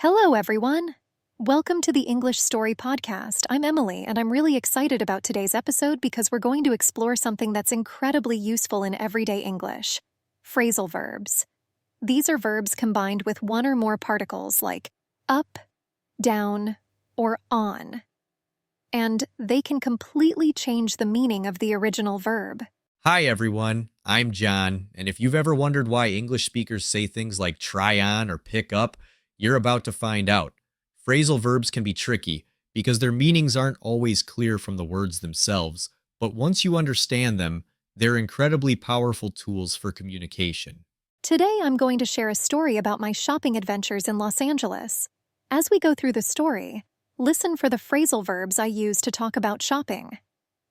Hello, everyone. Welcome to the English Story Podcast. I'm Emily, and I'm really excited about today's episode because we're going to explore something that's incredibly useful in everyday English: phrasal verbs. These are verbs combined with one or more particles like up, down, or on. And they can completely change the meaning of the original verb. Hi, everyone. I'm John, and if you've ever wondered why English speakers say things like try on or pick up, you're about to find out. Phrasal verbs can be tricky because their meanings aren't always clear from the words themselves, but once you understand them, they're incredibly powerful tools for communication. Today, I'm going to share a story about my shopping adventures in Los Angeles. As we go through the story, listen for the phrasal verbs I use to talk about shopping.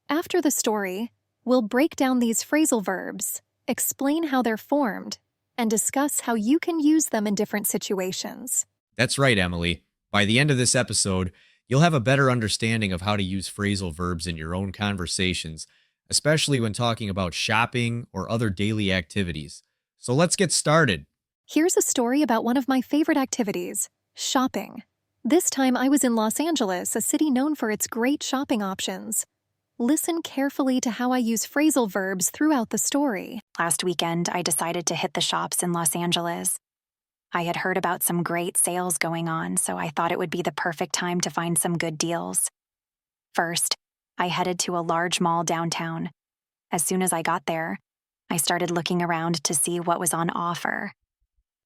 After the story, we'll break down these phrasal verbs, explain how they're formed, and discuss how you can use them in different situations. That's right, Emily. By the end of this episode, you'll have a better understanding of how to use phrasal verbs in your own conversations, especially when talking about shopping or other daily activities. So let's get started. Here's a story about one of my favorite activities: shopping. This time I was in Los Angeles, a city known for its great shopping options. Listen carefully to how I use phrasal verbs throughout the story. Last weekend, I decided to hit the shops in Los Angeles. I had heard about some great sales going on, so I thought it would be the perfect time to find some good deals. First, I headed to a large mall downtown. As soon as I got there, I started looking around to see what was on offer.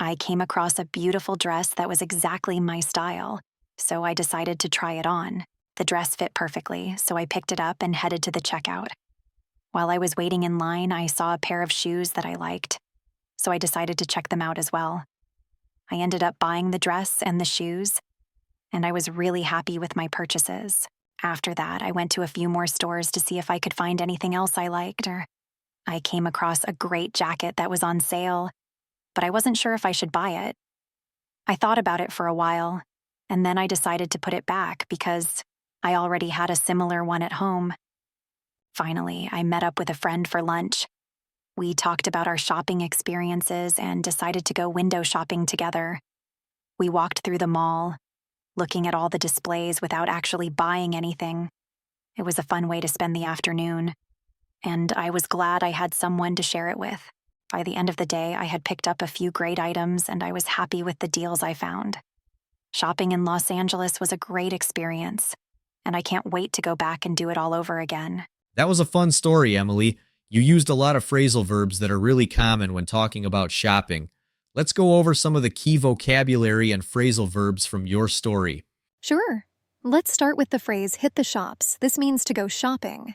I came across a beautiful dress that was exactly my style, so I decided to try it on. The dress fit perfectly, so I picked it up and headed to the checkout. While I was waiting in line, I saw a pair of shoes that I liked, so I decided to check them out as well. I ended up buying the dress and the shoes, and I was really happy with my purchases. After that, I went to a few more stores to see if I could find anything else I liked. I came across a great jacket that was on sale, but I wasn't sure if I should buy it. I thought about it for a while, and then I decided to put it back because I already had a similar one at home. Finally, I met up with a friend for lunch. We talked about our shopping experiences and decided to go window shopping together. We walked through the mall, looking at all the displays without actually buying anything. It was a fun way to spend the afternoon, and I was glad I had someone to share it with. By the end of the day, I had picked up a few great items, and I was happy with the deals I found. Shopping in Los Angeles was a great experience, and I can't wait to go back and do it all over again. That was a fun story, Emily. You used a lot of phrasal verbs that are really common when talking about shopping. Let's go over some of the key vocabulary and phrasal verbs from your story. Sure. Let's start with the phrase hit the shops. This means to go shopping.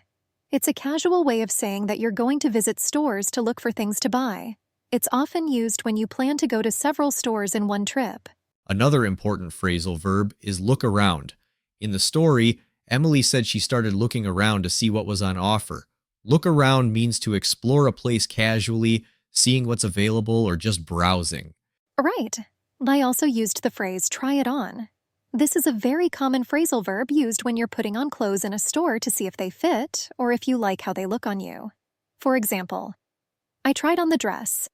It's a casual way of saying that you're going to visit stores to look for things to buy. It's often used when you plan to go to several stores in one trip. Another important phrasal verb is look around. In the story, Emily said she started looking around to see what was on offer. Look around means to explore a place casually, seeing what's available, or just browsing. Right. I also used the phrase try it on. This is a very common phrasal verb used when you're putting on clothes in a store to see if they fit or if you like how they look on you. For example, I tried on the dress.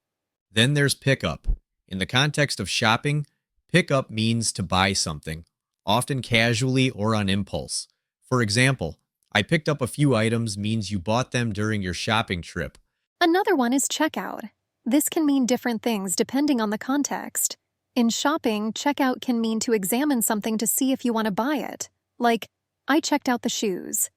Then there's pick up. In the context of shopping, pick up means to buy something, often casually or on impulse. For example, I picked up a few items means you bought them during your shopping trip. Another one is checkout. This can mean different things depending on the context. In shopping, checkout can mean to examine something to see if you want to buy it, like, I checked out the shoes.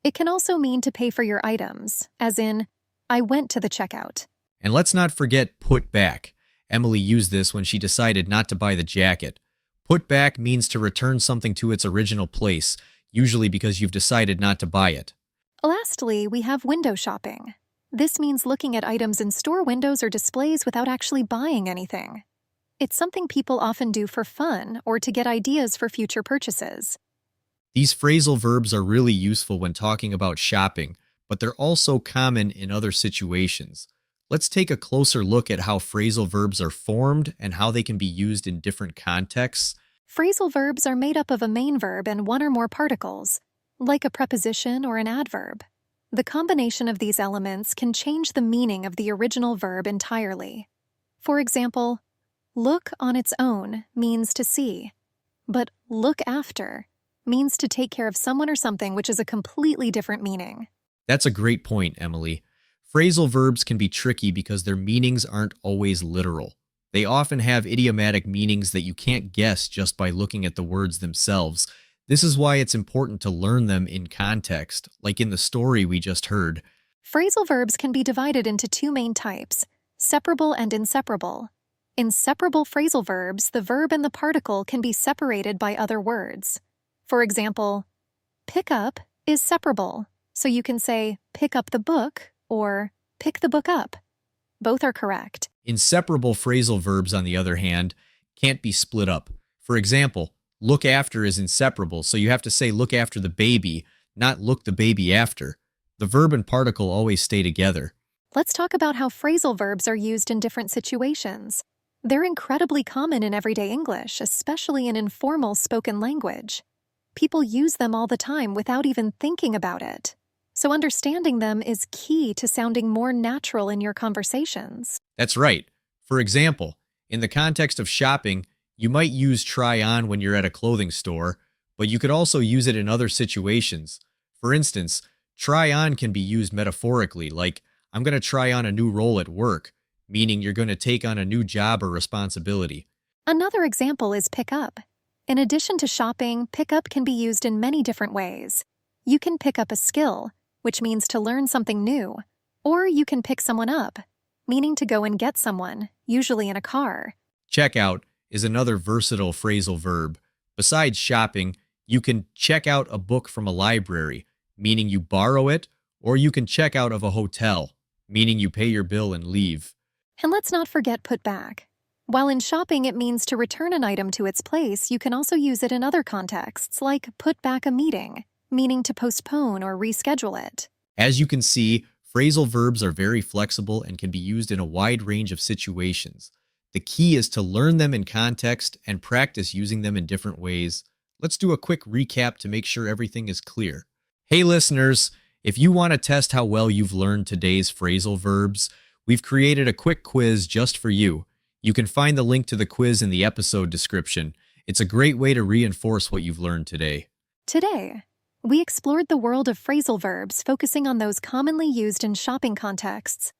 It can also mean to pay for your items, as in, I went to the checkout. And let's not forget put back. Emily used this when she decided not to buy the jacket. Put back means to return something to its original place, usually because you've decided not to buy it. Lastly, we have window shopping. This means looking at items in store windows or displays without actually buying anything. It's something people often do for fun or to get ideas for future purchases. These phrasal verbs are really useful when talking about shopping, but they're also common in other situations. Let's take a closer look at how phrasal verbs are formed and how they can be used in different contexts. Phrasal verbs are made up of a main verb and one or more particles, like a preposition or an adverb. The combination of these elements can change the meaning of the original verb entirely. For example, look on its own means to see. But look after means to take care of someone or something, which is a completely different meaning. That's a great point, Emily. Phrasal verbs can be tricky because their meanings aren't always literal. They often have idiomatic meanings that you can't guess just by looking at the words themselves. This is why it's important to learn them in context, like in the story we just heard. Phrasal verbs can be divided into two main types, separable and inseparable. In separable phrasal verbs, the verb and the particle can be separated by other words. For example, pick up is separable, so you can say pick up the book or pick the book up. Both are correct. Inseparable phrasal verbs, on the other hand, can't be split up. For example, look after is inseparable, so you have to say look after the baby, not look the baby after. The verb and particle always stay together. Let's talk about how phrasal verbs are used in different situations. They're incredibly common in everyday English, especially in informal spoken language. People use them all the time without even thinking about it. So understanding them is key to sounding more natural in your conversations. That's right. For example, in the context of shopping, you might use try on when you're at a clothing store, but you could also use it in other situations. For instance, try on can be used metaphorically, like, I'm going to try on a new role at work, meaning you're going to take on a new job or responsibility. Another example is pick up. In addition to shopping, pick up can be used in many different ways. You can pick up a skill, which means to learn something new, or you can pick someone up, meaning to go and get someone, usually in a car. Check out is another versatile phrasal verb. Besides shopping, you can check out a book from a library, meaning you borrow it, or you can check out of a hotel, meaning you pay your bill and leave. And let's not forget put back. While in shopping it means to return an item to its place, you can also use it in other contexts, like put back a meeting, meaning to postpone or reschedule it. As you can see, phrasal verbs are very flexible and can be used in a wide range of situations. The key is to learn them in context and practice using them in different ways. Let's do a quick recap to make sure everything is clear. Hey listeners, if you want to test how well you've learned today's phrasal verbs, we've created a quick quiz just for you. You can find the link to the quiz in the episode description. It's a great way to reinforce what you've learned today. Today, we explored the world of phrasal verbs, focusing on those commonly used in shopping contexts.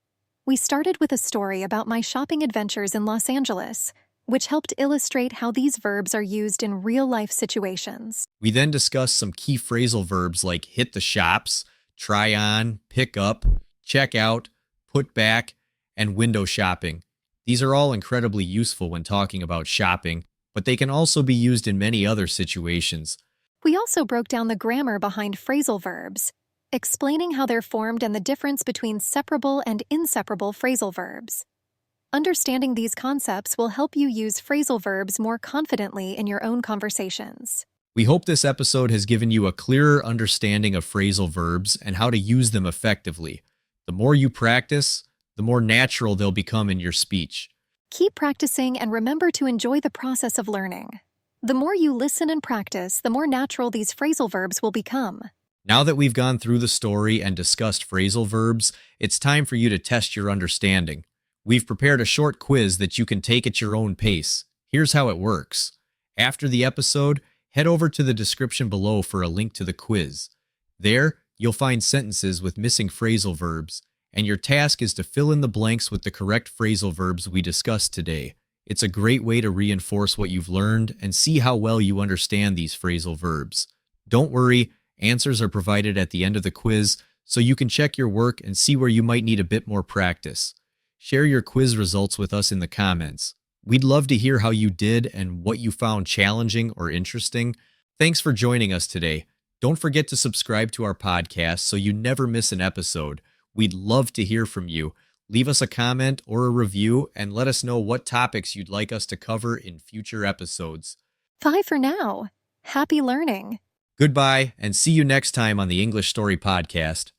We started with a story about my shopping adventures in Los Angeles, which helped illustrate how these verbs are used in real-life situations. We then discussed some key phrasal verbs like hit the shops, try on, pick up, check out, put back, and window shopping. These are all incredibly useful when talking about shopping, but they can also be used in many other situations. We also broke down the grammar behind phrasal verbs, explaining how they're formed and the difference between separable and inseparable phrasal verbs. Understanding these concepts will help you use phrasal verbs more confidently in your own conversations. We hope this episode has given you a clearer understanding of phrasal verbs and how to use them effectively. The more you practice, the more natural they'll become in your speech. Keep practicing and remember to enjoy the process of learning. The more you listen and practice, the more natural these phrasal verbs will become. Now that we've gone through the story and discussed phrasal verbs, it's time for you to test your understanding. We've prepared a short quiz that you can take at your own pace. Here's how it works. After the episode, head over to the description below for a link to the quiz. There, you'll find sentences with missing phrasal verbs, and your task is to fill in the blanks with the correct phrasal verbs we discussed today. It's a great way to reinforce what you've learned and see how well you understand these phrasal verbs. Don't worry, answers are provided at the end of the quiz, so you can check your work and see where you might need a bit more practice. Share your quiz results with us in the comments. We'd love to hear how you did and what you found challenging or interesting. Thanks for joining us today. Don't forget to subscribe to our podcast so you never miss an episode. We'd love to hear from you. Leave us a comment or a review and let us know what topics you'd like us to cover in future episodes. Bye for now. Happy learning. Goodbye, and see you next time on the English Story Podcast.